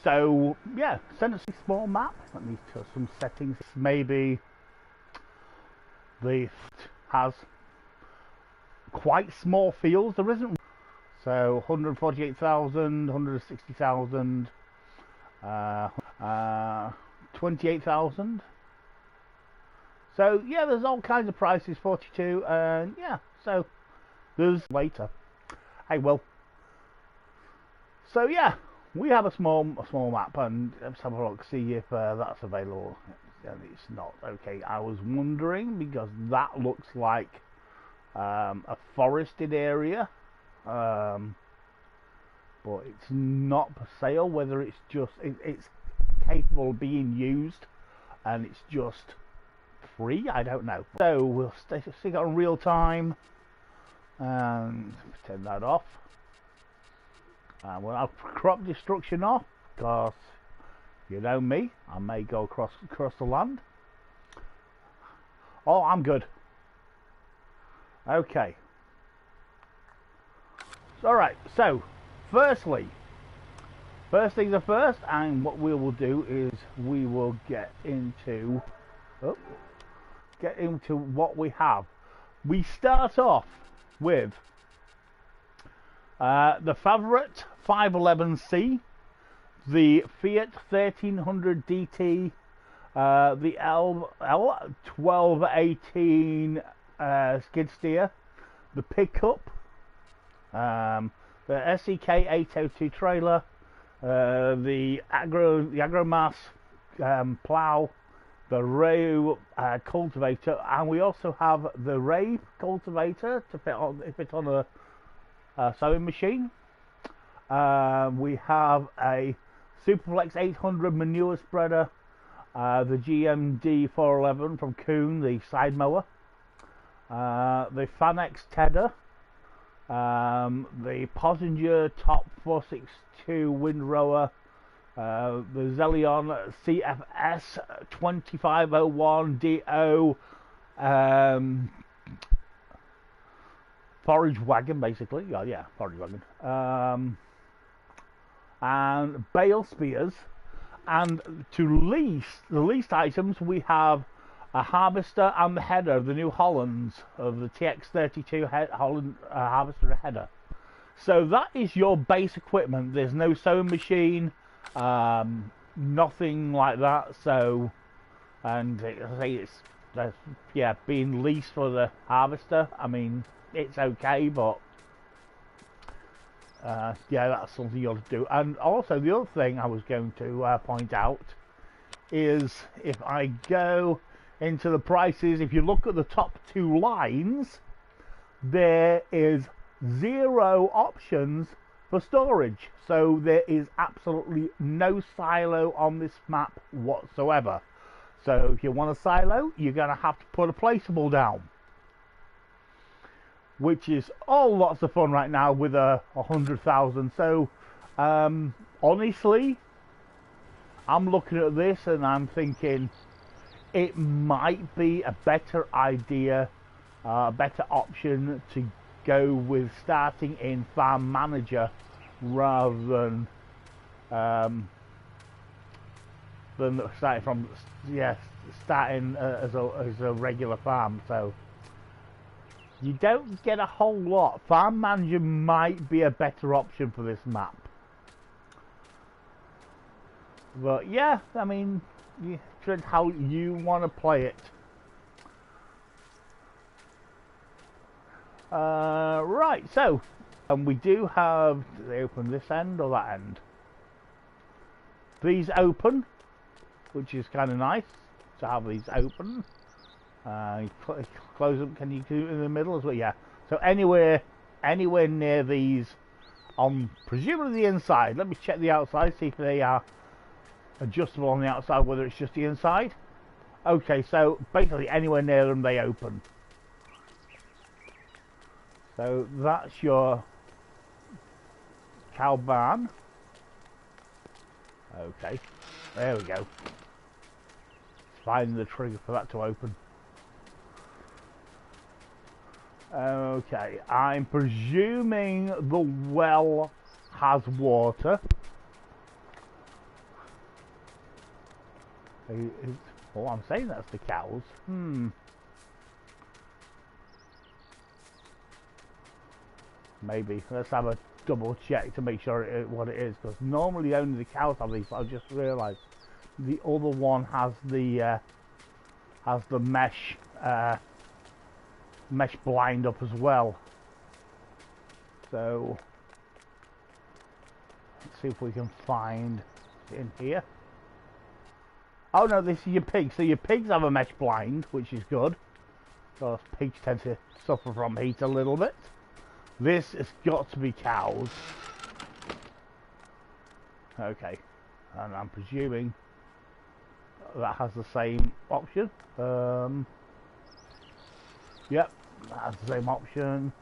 So yeah, essentially small map. Let me do some settings. Maybe the has quite small fields. There isn't. So 148,000, 160,000, 28,000. So yeah, there's all kinds of prices. 42, and yeah. So there's later. Hey, well. So yeah, we have a small map, and let's have a look, see if that's available. And it's not. Okay, I was wondering because that looks like a forested area, but it's not for sale. Whether it's just it's capable of being used, and it's just free, I don't know. So we'll stick it on real time and turn that off. We'll have crop destruction off, because you know me, I may go across the land. Oh, I'm good. Okay. Alright, so first things are first, and what we will do is we will get into what we have. We start off with the Favorite 511C, the Fiat 1300 DT, the L1218 skid steer, the pickup, the SEK 802 trailer, the Agromass plough, the Ray cultivator, and we also have the Ray cultivator to fit on a sewing machine. We have a Superflex 800 manure spreader, the GMD 411 from Kuhn, the side mower, the Fanex Tedder, the Posinger Top 462 windrower, the Zelion CFS 2501 DO forage wagon, basically. Yeah, forage wagon. And bale spears. And to the least items, we have a harvester and the header, the New Hollands of the TX32 Holland harvester header. So that is your base equipment. There's no sewing machine, nothing like that. So, and I say it's being leased for the harvester. I mean, it's okay, but yeah, that's something you ought to do. And also the other thing I was going to point out is, if I go into the prices, if you look at the top two lines, there is 0 options for storage. So there is absolutely no silo on this map whatsoever. So if you want a silo, you're going to have to put a placeable down, which is all lots of fun right now with 100,000. So honestly, I'm looking at this and I'm thinking it might be a better idea, a better option to go with starting in Farm Manager rather than starting as a regular farm. So you don't get a whole lot. Farm Manager might be a better option for this map. But yeah, I mean, it's how you want to play it. Right, so we do have, do they open this end or that end? These open, which is kind of nice to have these open. Close them. Can you do it in the middle as well? Yeah. So anywhere near these, on presumably the inside. Let me check the outside, see if they are adjustable on the outside, whether it's just the inside. Okay, so basically anywhere near them they open. So that's your cow barn. Okay, there we go. Find the trigger for that to open. Okay, I'm presuming the well has water. Oh, I'm saying that's the cows. Maybe. Let's have a double check to make sure what it is, because normally only the cows have these, but I've just realised the other one has the mesh blind up as well. So let's see if we can find it in here. Oh no, this is your pigs. So your pigs have a mesh blind, which is good, because pigs tend to suffer from heat a little bit. This has got to be cows. Okay, and I'm presuming that has the same option. Yep, that has the same option.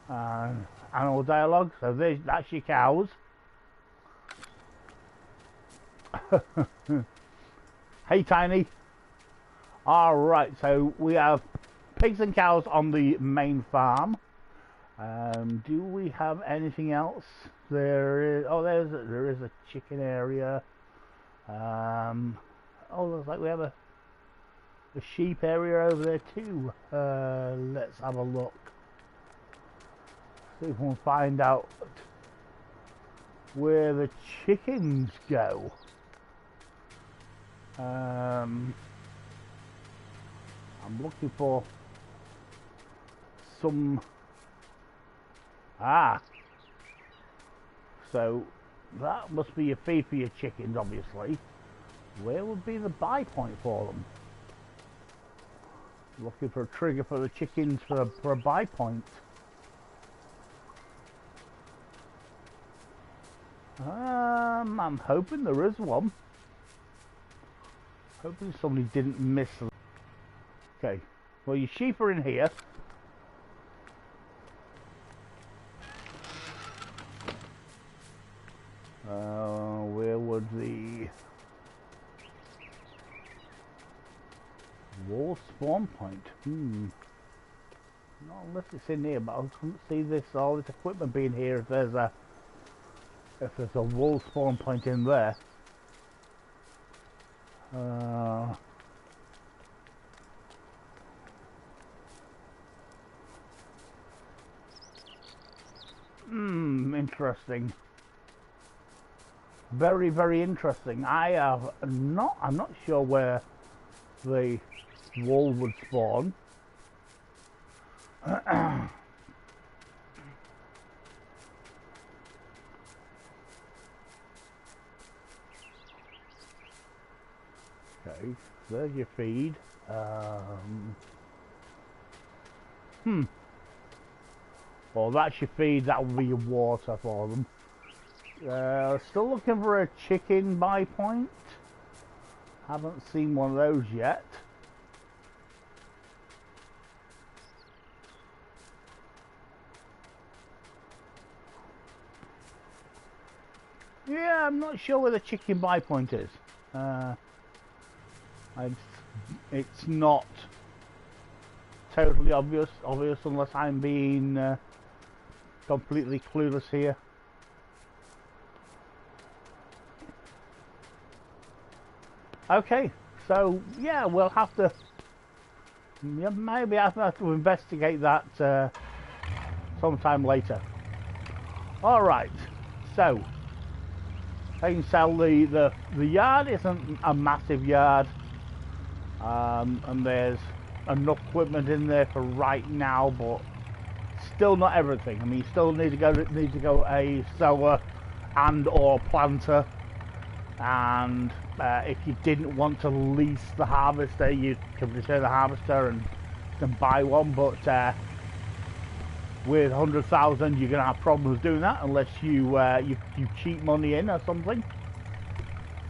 And animal dialogue. So that's your cows. Hey, Tiny. All right, so we have pigs and cows on the main farm. Do we have anything else? There is. Oh, there is a chicken area. Oh, looks like we have a sheep area over there too. Let's have a look. See if we can find out where the chickens go. I'm looking for some. So that must be your feed for your chickens, obviously. Where would be the buy point for them? Looking for a trigger for the chickens for a buy point. I'm hoping there is one. Hoping somebody didn't miss them. Okay, well, your sheep are in here. Where would the wall spawn point? Not unless it's in here, but I couldn't see all this equipment being here if there's a wall spawn point in there. Interesting. Very, very interesting. I'm not sure where the wall would spawn. Okay, there's your feed. Well, that's your feed. That will be your water for them. Still looking for a chicken buy point. Haven't seen one of those yet. Yeah, I'm not sure where the chicken buy point is. It's not totally obvious unless I'm being completely clueless here. Okay, so yeah, we'll have to maybe I have to investigate that sometime later. All right, so I can tell the yard isn't a massive yard, and there's enough equipment in there for right now, but still not everything. I mean, you still need to go a sower and or planter, and if you didn't want to lease the harvester, you can return the harvester and buy one, but with 100,000 you're gonna have problems doing that unless you cheat money in or something.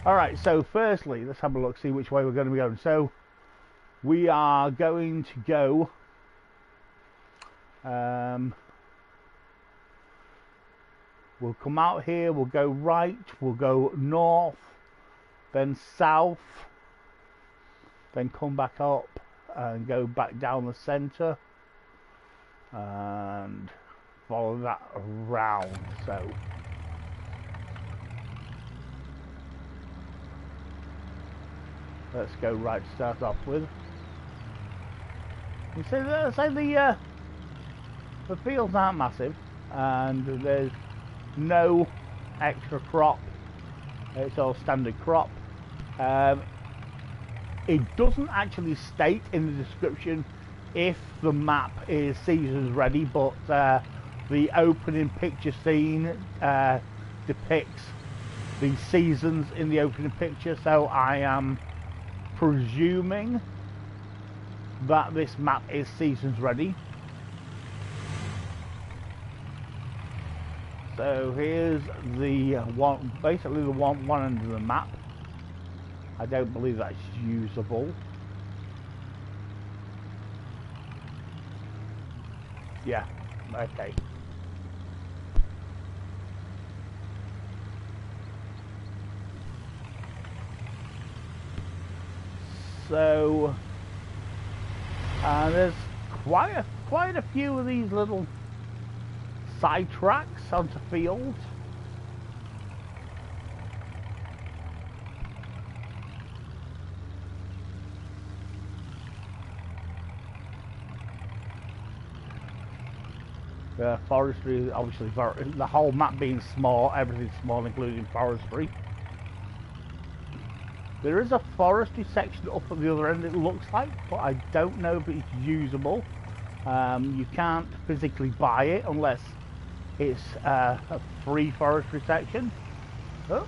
All right, so firstly, let's have a look, see which way we're going to be going. So we are going to go we'll come out here, we'll go right, we'll go north, then south, then come back up and go back down the center and follow that around. So Let's go right to start off with. You see, the fields aren't massive, and there's no extra crop. It's all standard crop. It doesn't actually state in the description if the map is seasons ready, but the opening picture scene depicts the seasons in the opening picture, so I am presuming that this map is seasons ready. So here's the one, basically the one end of the map. I don't believe that's usable. Yeah, okay. So there's quite a few of these little side tracks onto fields. Forestry, obviously, the whole map being small, everything's small, including forestry. There is a forestry section up at the other end, it looks like, but I don't know if it's usable. You can't physically buy it unless it's a free forestry section. Oh.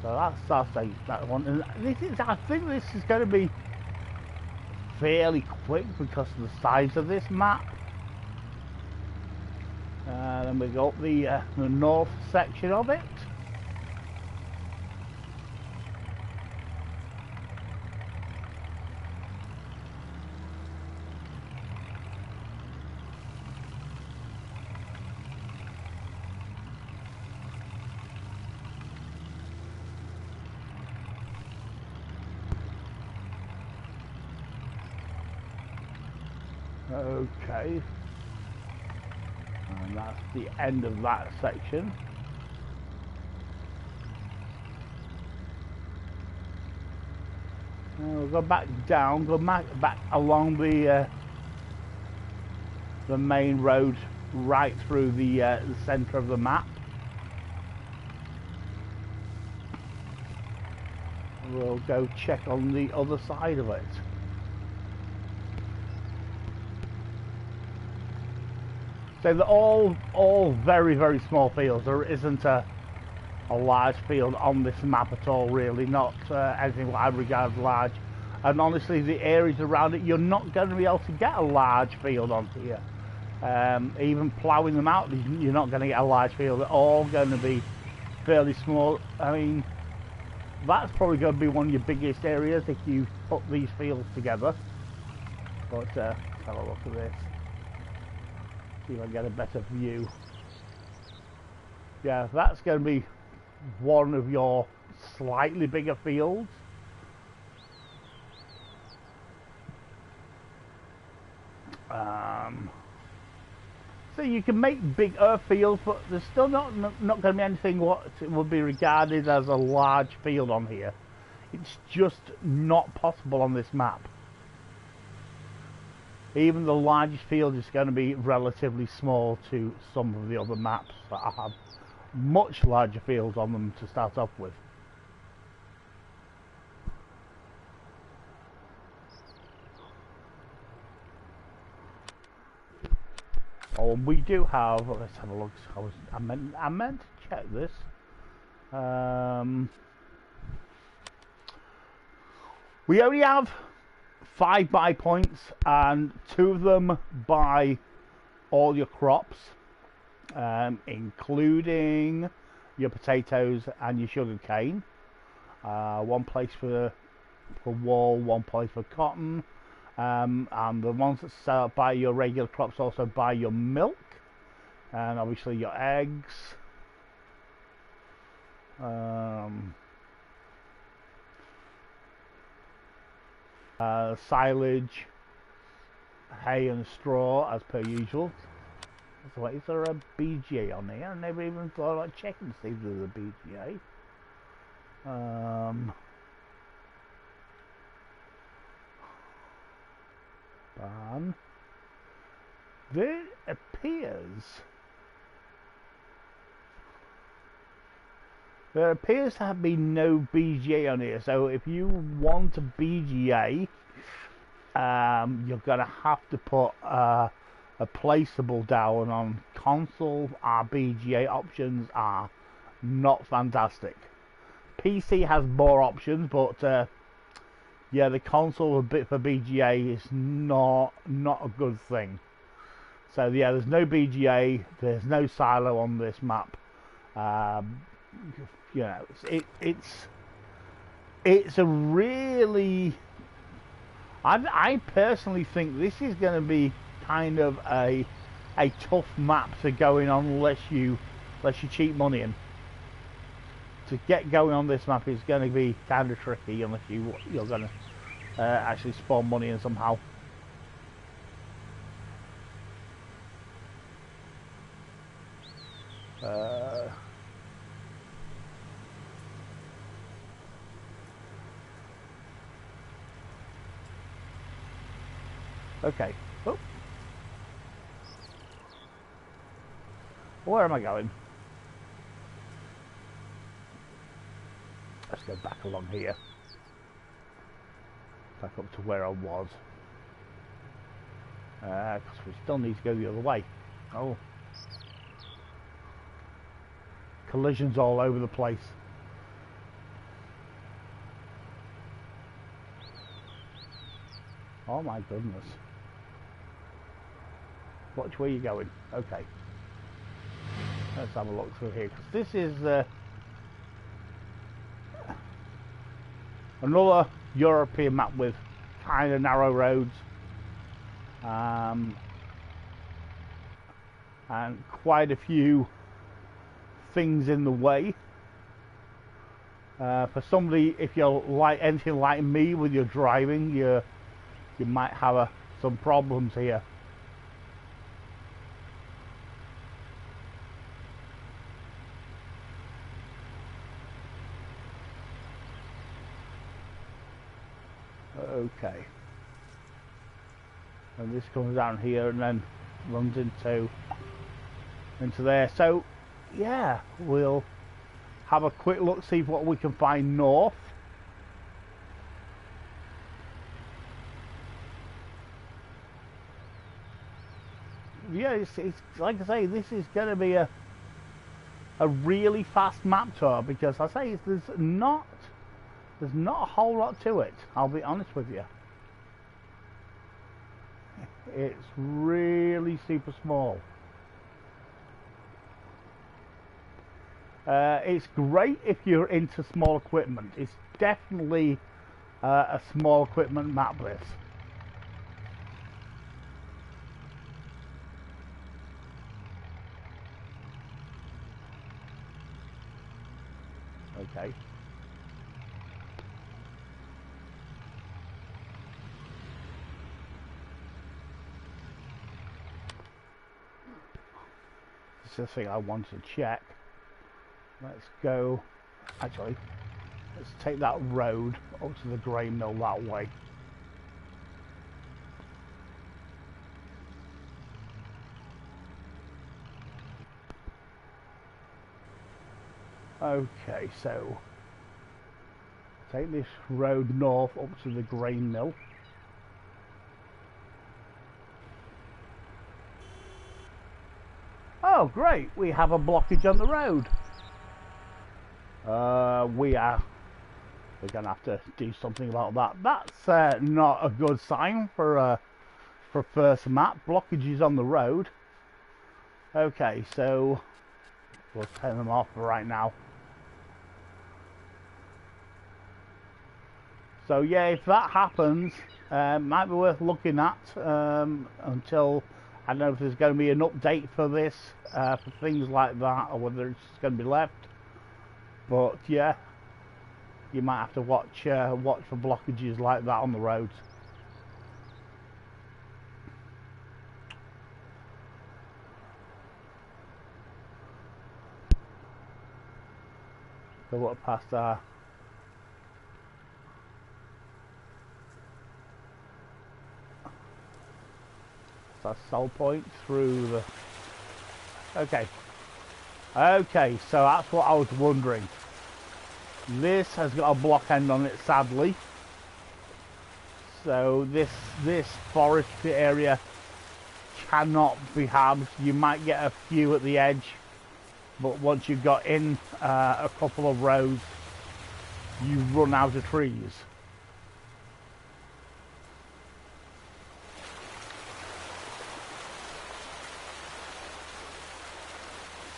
So that's that one. And I think this is going to be fairly quick because of the size of this map. Then we got the north section of it. Okay, and that's the end of that section. We'll go back down, go back along the main road right through the centre of the map. We'll go check on the other side of it. So they're all very, very small fields. There isn't a large field on this map at all, really. Not anything what I regard as large. And honestly, the areas around it, you're not going to be able to get a large field on here. Even ploughing them out, you're not going to get a large field. They're all going to be fairly small. I mean, that's probably going to be one of your biggest areas if you put these fields together. But let's have a look at this. See if I get a better view. Yeah, that's going to be one of your slightly bigger fields. So you can make big earth fields, but there's still not going to be anything what would be regarded as a large field on here. It's just not possible on this map. Even the largest field is going to be relatively small to some of the other maps that have much larger fields on them to start off with. Oh, we do have. Let's have a look. I meant to check this. We only have 5 buy points, and 2 of them buy all your crops, including your potatoes and your sugar cane. 1 place for wool, 1 place for cotton, and the ones that buy your regular crops also buy your milk, and obviously your eggs. Silage, hay and straw as per usual. So is there a BGA on here? I never even thought like checking to see if there's a BGA. Ban. There appears to have been no BGA on here. So if you want a BGA, you're gonna have to put a placeable down on console. Our BGA options are not fantastic. PC has more options, but yeah, the console a bit for BGA is not a good thing. So yeah, there's no BGA, there's no silo on this map. You know, it's a really, I personally think this is going to be kind of a tough map to go in on unless you cheat money in. To get going on this map is going to be kind of tricky unless you're going to actually spawn money in somehow. Okay. Oh. Where am I going? Let's go back along here. Back up to where I was. Because we still need to go the other way. Oh. Collisions all over the place. Oh my goodness. Watch where you're going. Okay. Let's have a look through here. Because this is another European map with kind of narrow roads. And quite a few things in the way. For somebody, if you're like anything like me with your driving, you might have some problems here. Okay. And this comes down here and then runs into there. So yeah, we'll have a quick look, see what we can find north. Yeah, it's like I say, this is going to be a really fast map tour because I say there's not a whole lot to it. I'll be honest with you. It's really super small. It's great if you're into small equipment. It's definitely a small equipment map, this. Okay. This is the thing I wanted to check. Let's go. Actually, let's take that road up to the grain mill that way. Okay, so take this road north up to the grain mill. Oh great, we have a blockage on the road. We're gonna have to do something about that. That's not a good sign for first map. Blockages on the road. Okay, so we'll turn them off right now. So yeah, if that happens, might be worth looking at until, I don't know if there's going to be an update for this, for things like that, or whether it's just going to be left. But yeah, you might have to watch for blockages like that on the roads. So what past our sell point through the... Okay. Okay, so that's what I was wondering. This has got a block end on it, sadly. So this forestry area cannot be harvested. You might get a few at the edge, but once you've got in a couple of rows, you run out of trees.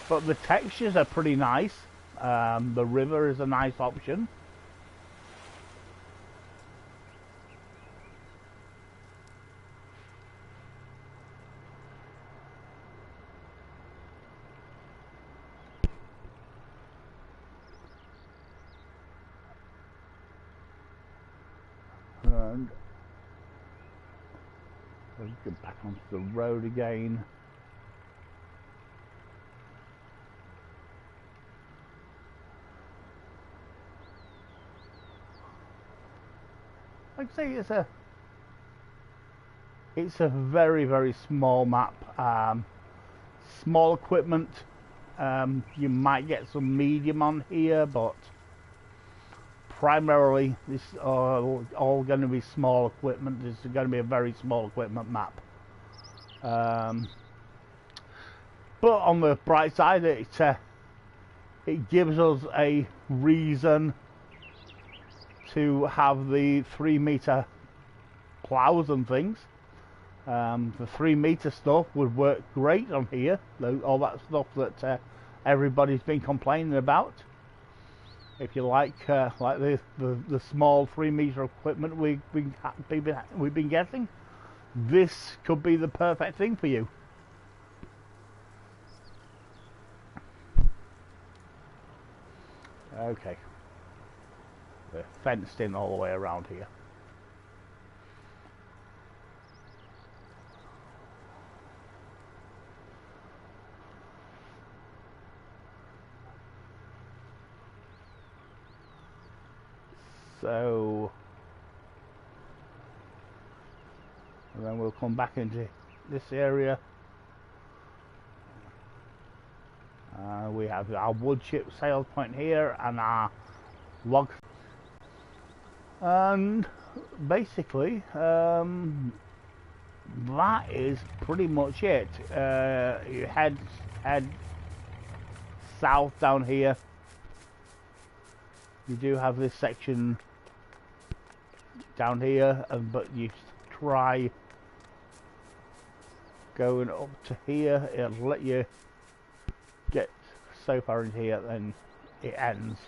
But the textures are pretty nice. The river is a nice option. And let's get back onto the road again. Like I say, it's a very, very small map. Small equipment. You might get some medium on here, but primarily this is all going to be small equipment. This is going to be a very small equipment map. But on the bright side, it gives us a reason to have the 3-meter plows and things. The 3-meter stuff would work great on here. All that stuff that everybody's been complaining about. If you like the small 3-meter equipment we've been getting, this could be the perfect thing for you. Okay. We're fenced in all the way around here. So, and then we'll come back into this area. We have our wood chip sales point here and our log. And basically, that is pretty much it. You head south down here. You do have this section down here, but you try going up to here. It'll let you get so far in here, then it ends.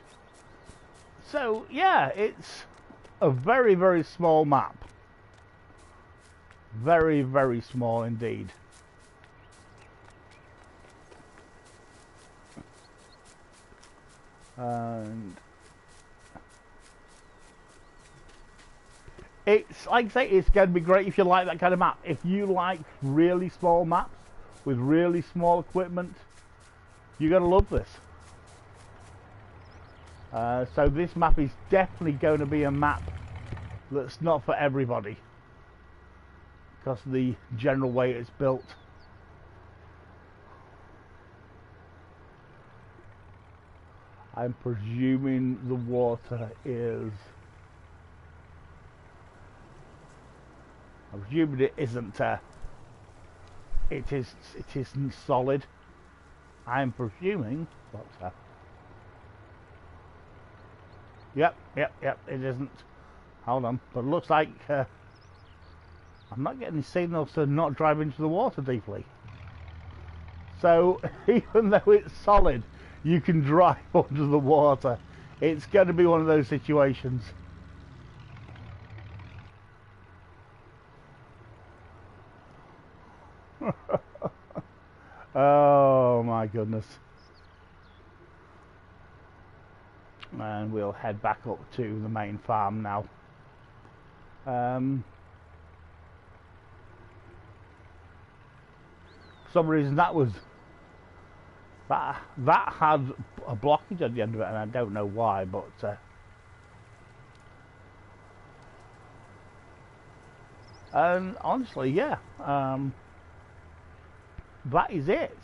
So yeah, it's a very, very small map. Very, very small indeed. And it's, like I say, it's going to be great if you like that kind of map. If you like really small maps with really small equipment, you're going to love this. So this map is definitely going to be a map that's not for everybody, because of the general way it's built. I'm presuming the water is... I'm presuming it isn't... it isn't solid. I'm presuming... But, Yep, it isn't. Hold on, but it looks like I'm not getting any signals to not drive into the water deeply. So, even though it's solid, you can drive under the water. It's going to be one of those situations. Oh my goodness. And we'll head back up to the main farm now. For some reason that was That had a blockage at the end of it, and I don't know why, but and honestly, yeah, that is it.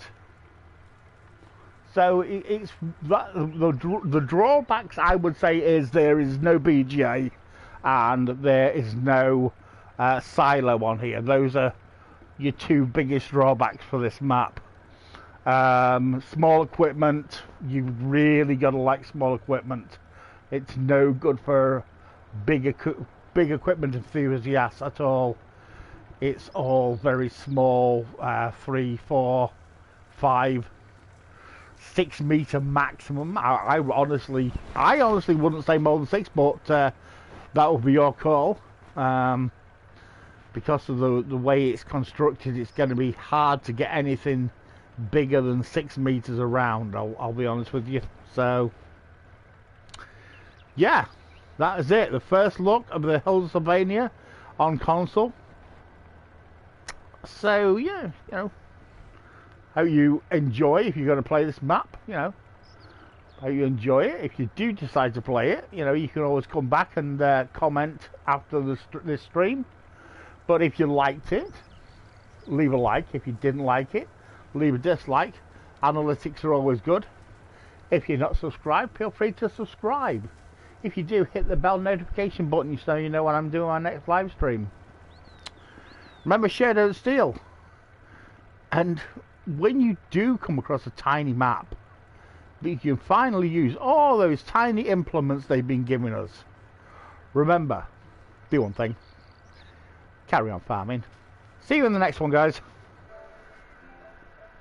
So it's that, the drawbacks I would say is there is no BGA and there is no silo on here. Those are your two biggest drawbacks for this map. Small equipment, you've really got to like small equipment. It's no good for big equipment enthusiasts at all. It's all very small, 3, 4, 5, 6 meter maximum. I honestly wouldn't say more than 6, but that would be your call. Because of the way it's constructed, it's going to be hard to get anything bigger than 6 meters around. I'll be honest with you. So yeah, that is it. The first look of the Hills of Slovenia on console. So yeah, you know, hope you enjoy if you're going to play this map. You know, hope you enjoy it. If you do decide to play it, you know, you can always come back and comment after this stream. But if you liked it, leave a like. If you didn't like it, leave a dislike. Analytics are always good. If you're not subscribed, feel free to subscribe. If you do, hit the bell notification button so you know when I'm doing my next live stream. Remember, share don't steal. And when you do come across a tiny map, you can finally use all those tiny implements they've been giving us. Remember, do one thing. Carry on farming. See you in the next one, guys.